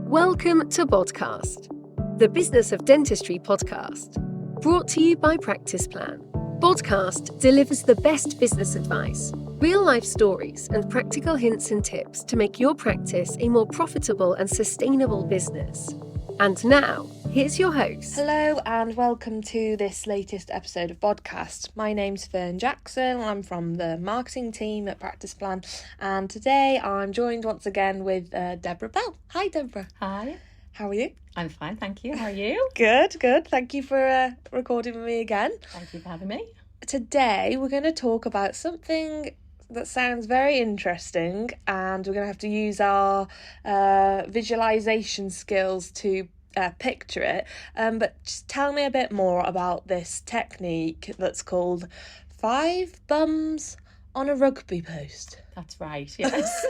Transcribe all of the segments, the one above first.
Welcome to Bodcast, the Business of Dentistry podcast, brought to you by Practice Plan. Bodcast delivers the best business advice, real-life stories, and practical hints and tips to make your practice a more profitable and sustainable business. And now, here's your host. Hello and welcome to this latest episode of Bodcast. My name's Fern Jackson. I'm from the marketing team at Practice Plan, and today I'm joined once again with Deborah Bell. Hi, Deborah. Hi. How are you? I'm fine, thank you. How are you? Good. Thank you for recording with me again. Thank you for having me. Today we're going to talk about something that sounds very interesting, and we're going to have to use our visualization skills to picture it. But just tell me a bit more about this technique that's called 5 bums on a rugby post. That's right, yes.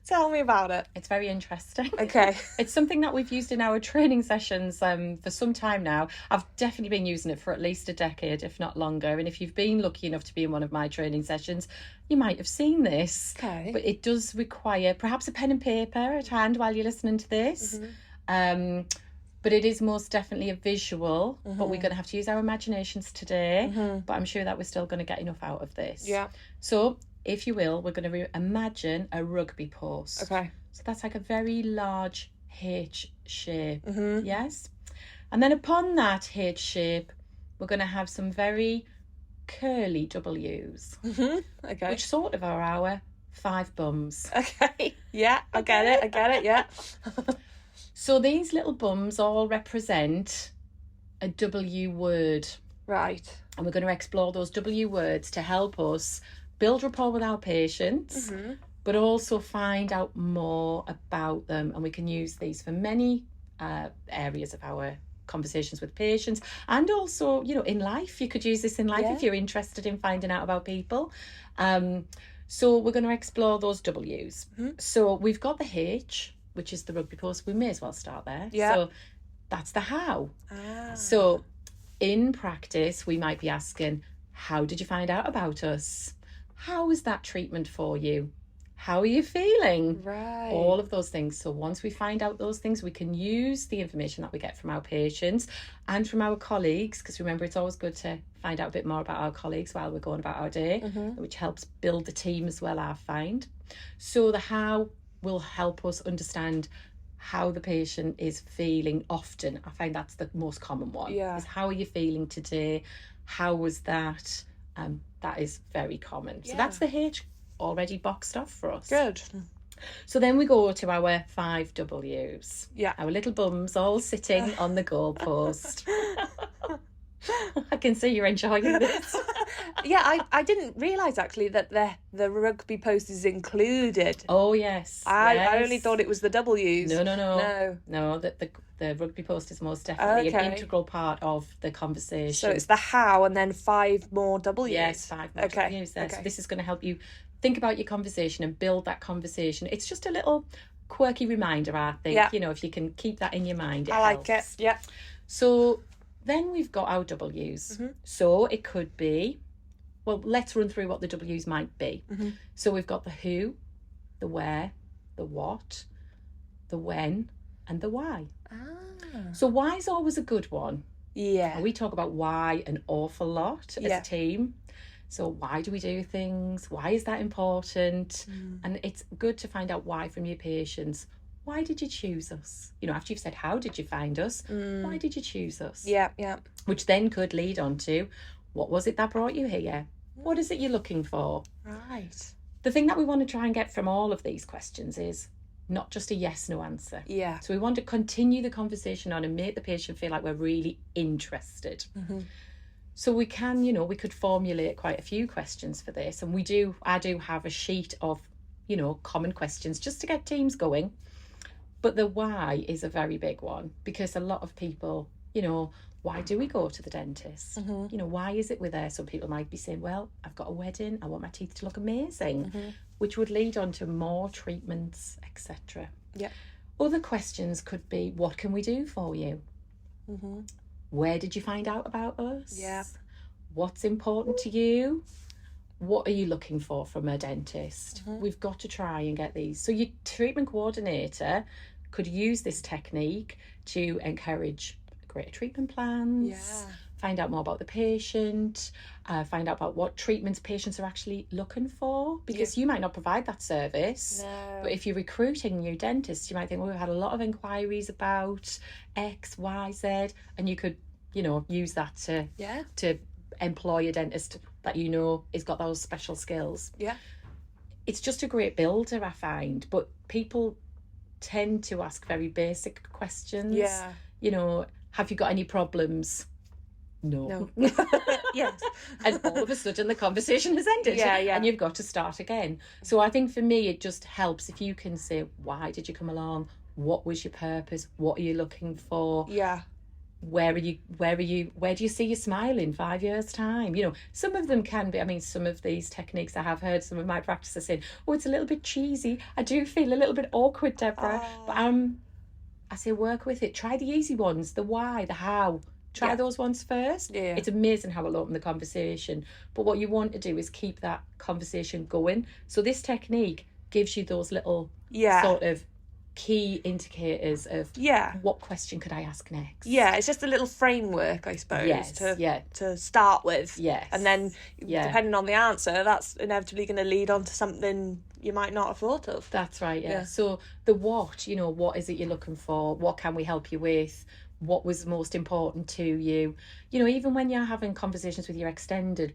Tell me about it. It's very interesting. Okay. It's something that we've used in our training sessions for some time now. I've definitely been using it for at least a decade, if not longer. And if you've been lucky enough to be in one of my training sessions, you might have seen this. Okay. But it does require perhaps a pen and paper at hand while you're listening to this. Mm-hmm. But it is most definitely a visual, but we're going to have to use our imaginations today. But I'm sure that we're still going to get enough out of this. Yeah. So, if you will, we're going to imagine a rugby post. Okay. So that's like a very large H shape. Yes. And then upon that H shape, we're going to have some very curly W's. Okay. Which sort of are our 5 bums. Okay. Yeah, I get it, yeah. So these little bums all represent a W word. Right. And we're going to explore those W words to help us build rapport with our patients, but also find out more about them. And we can use these for many areas of our conversations with patients, and also, you know, in life. You could use this in life if you're interested in finding out about people. So we're going to explore those W's. So we've got the H, which is the rugby post. We may as well start there. Yeah. So that's the how. So in practice, we might be asking, how did you find out about us? How was that treatment for you? How are you feeling? Right. All of those things. So once we find out those things, we can use the information that we get from our patients and from our colleagues, because remember, it's always good to find out a bit more about our colleagues while we're going about our day, which helps build the team as well, I find. So the how will help us understand how the patient is feeling often. I find that's the most common one. Yeah. Is how are you feeling today? How was that? That is very common. So that's the H already boxed off for us. Good. So then we go to our 5 W's. Yeah. Our little bums all sitting on the goalpost. I can see you're enjoying this. Yeah, I didn't realise actually that the rugby post is included. Oh, yes. I only thought it was the W's. No, the rugby post is most definitely an integral part of the conversation. So it's the how and then 5 more W's. Yes, 5 more W's there. Okay. So this is going to help you think about your conversation and build that conversation. It's just a little quirky reminder, I think. Yeah. You know, if you can keep that in your mind, it I helps. like it. Yeah. So then we've got our W's. So it could be, well, let's run through what the W's might be. So we've got the who, the where, the what, the when, and the why. So why is always a good one. Yeah. We talk about why an awful lot as a team. So why do we do things? Why is that important? And it's good to find out why from your patients. Why did you choose us? You know, after you've said, how did you find us? Why did you choose us? Yeah. Which then could lead on to, what was it that brought you here? What is it you're looking for? Right. The thing that we want to try and get from all of these questions is not just a yes/no answer. Yeah. So we want to continue the conversation on and make the patient feel like we're really interested. So we can, you know, we could formulate quite a few questions for this. And I do have a sheet of, you know, common questions just to get teams going. But the why is a very big one, because a lot of people, you know, why do we go to the dentist? You know, why is it we're there? Some people might be saying, well, I've got a wedding, I want my teeth to look amazing, which would lead on to more treatments, etc. Yeah. Other questions could be, what can we do for you? Where did you find out about us? Yeah. What's important to you? What are you looking for from a dentist? We've got to try and get these. So your treatment coordinator could use this technique to encourage greater treatment plans, find out more about the patient, find out about what treatments patients are actually looking for, because you might not provide that service. But if you're recruiting new dentists, you might think, well, we've had a lot of inquiries about X, Y, Z, and you could, you know, use that to employ a dentist that you know has got those special skills. It's just a great builder, I find, but people tend to ask very basic questions. You know, have you got any problems? No. Yes. And all of a sudden the conversation has ended. And you've got to start again. So I think for me it just helps if you can say, why did you come along? What was your purpose? What are you looking for? Where do you see you smile in 5 years' time? You know, some of them can be, I mean, some of these techniques I have heard some of my practices saying, oh, it's a little bit cheesy. I do feel a little bit awkward, Deborah. But I say work with it. Try the easy ones, the why, the how. Try those ones first. It's amazing how it'll open the conversation. But what you want to do is keep that conversation going. So this technique gives you those little sort of key indicators of what question could I ask next. It's just a little framework, I suppose, to start with. And then depending on the answer, that's inevitably going to lead on to something you might not have thought of. That's right. So the what, you know, what is it you're looking for? What can we help you with? What was most important to you? You know, even when you're having conversations with your extended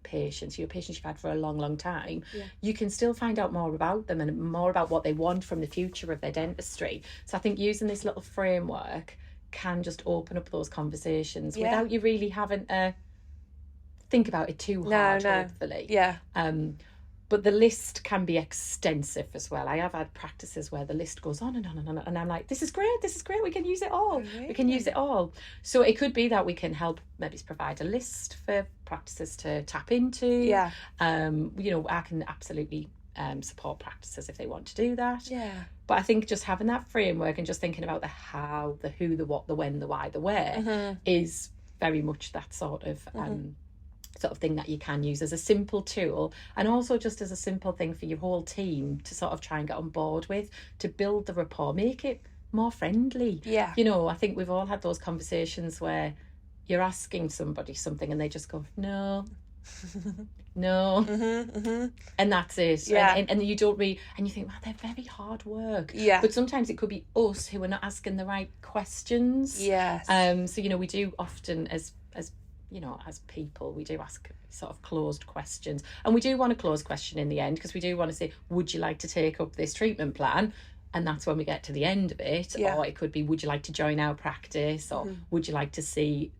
patients, your patients you've had for a long time, you can still find out more about them and more about what they want from the future of their dentistry. So I think using this little framework can just open up those conversations without you really having to think about it too hard, hopefully. But the list can be extensive as well. I have had practices where the list goes on and on and on, and I'm like, this is great, we can use it all. We can use it all. So it could be that we can help maybe provide a list for practices to tap into. You know, I can absolutely support practices if they want to do that. But I think just having that framework and just thinking about the how, the who, the what, the when, the why, the where is very much that sort of thing that you can use as a simple tool, and also just as a simple thing for your whole team to sort of try and get on board with, to build the rapport, make it more friendly. You know, I think we've all had those conversations where you're asking somebody something and they just go, no. And that's it. And you don't really, and you think, wow, they're very hard work. But sometimes it could be us who are not asking the right questions. So, you know, we do often as you know, as people, we do ask sort of closed questions, and we do want a closed question in the end, because we do want to say, would you like to take up this treatment plan? And that's when we get to the end of it. Or it could be, would you like to join our practice? Or would you like to see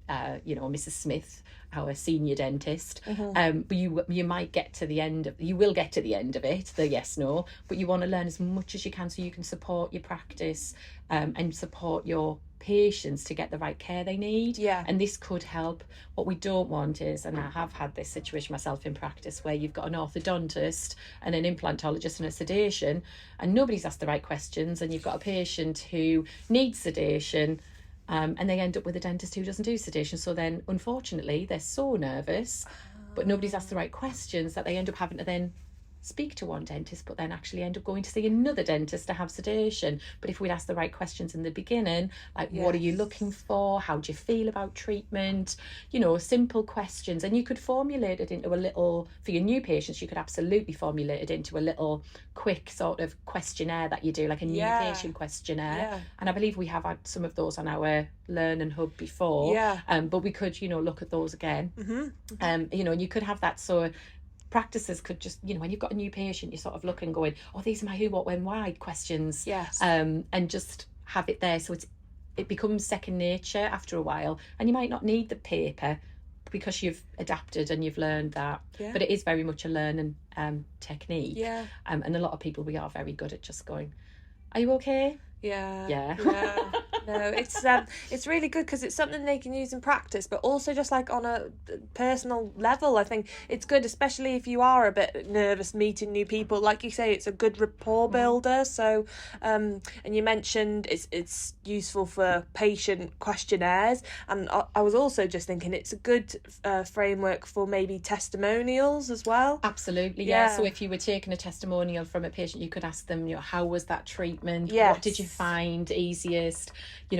you know, Mrs. Smith, our senior dentist? But you might get to the end of, you will get to the end of it, the yes no, but you want to learn as much as you can so you can support your practice and support your patients to get the right care they need. And this could help. What we don't want is, and I have had this situation myself in practice, where you've got an orthodontist and an implantologist and a sedation, and nobody's asked the right questions, and you've got a patient who needs sedation, and they end up with a dentist who doesn't do sedation. So then unfortunately they're so nervous, but nobody's asked the right questions, that they end up having to then speak to one dentist, but then actually end up going to see another dentist to have sedation. But if we'd ask the right questions in the beginning, like what are you looking for? How do you feel about treatment? You know, simple questions. And you could formulate it into a little, for your new patients, you could absolutely formulate it into a little quick sort of questionnaire that you do, like a new patient questionnaire. And I believe we have had some of those on our Learning Hub before. But we could, you know, look at those again. You know, and you could have that, so practices could just, you know, when you've got a new patient, you're sort of looking, going, oh, these are my who, what, when, why questions. And just have it there, so it becomes second nature after a while, and you might not need the paper because you've adapted and you've learned that. But it is very much a learning technique. And a lot of people, we are very good at just going, are you okay? No, it's really good because it's something they can use in practice, but also just like on a personal level. I think it's good, especially if you are a bit nervous meeting new people. Like you say, it's a good rapport builder. So, and you mentioned it's useful for patient questionnaires, and I was also just thinking it's a good framework for maybe testimonials as well. Absolutely, yeah. So if you were taking a testimonial from a patient, you could ask them, how was that treatment? Yes. What did you find easiest?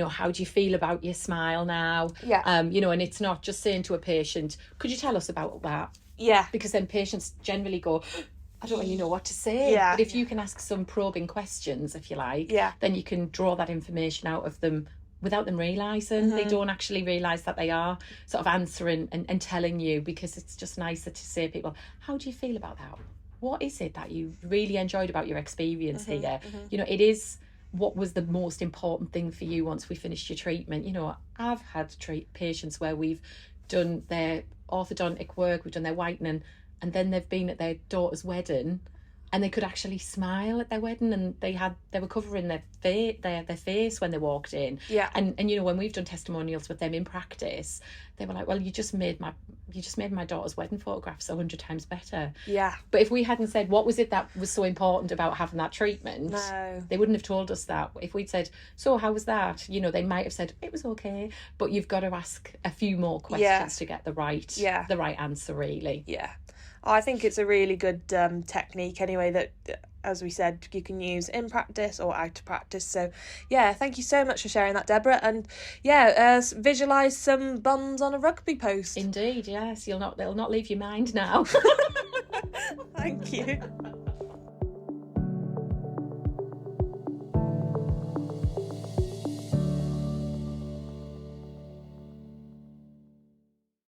How do you feel about your smile now? Yeah. And it's not just saying to a patient, could you tell us about that? Yeah. Because then patients generally go, I don't really know what to say. Yeah. But if you can ask some probing questions, if you like, then you can draw that information out of them without them realising. They don't actually realise that they are sort of answering and telling you, because it's just nicer to say to people, how do you feel about that? What is it that you really enjoyed about your experience here? It is, what was the most important thing for you once we finished your treatment? I've had patients where we've done their orthodontic work, we've done their whitening, and then they've been at their daughter's wedding and they could actually smile at their wedding, and they were covering their face when they walked in. Yeah. And when we've done testimonials with them in practice, they were like, well, you just made my daughter's wedding photographs 100 times better. Yeah. But if we hadn't said what was it that was so important about having that treatment, No. they wouldn't have told us that. If we'd said, so how was that? They might have said it was okay, but you've got to ask a few more questions to get the right answer, really. Yeah. I think it's a really good technique anyway that, as we said, you can use in practice or out of practice. So, yeah, thank you so much for sharing that, Deborah. And, visualise some bums on a rugby post. Indeed, yes. They'll not leave your mind now. Thank you.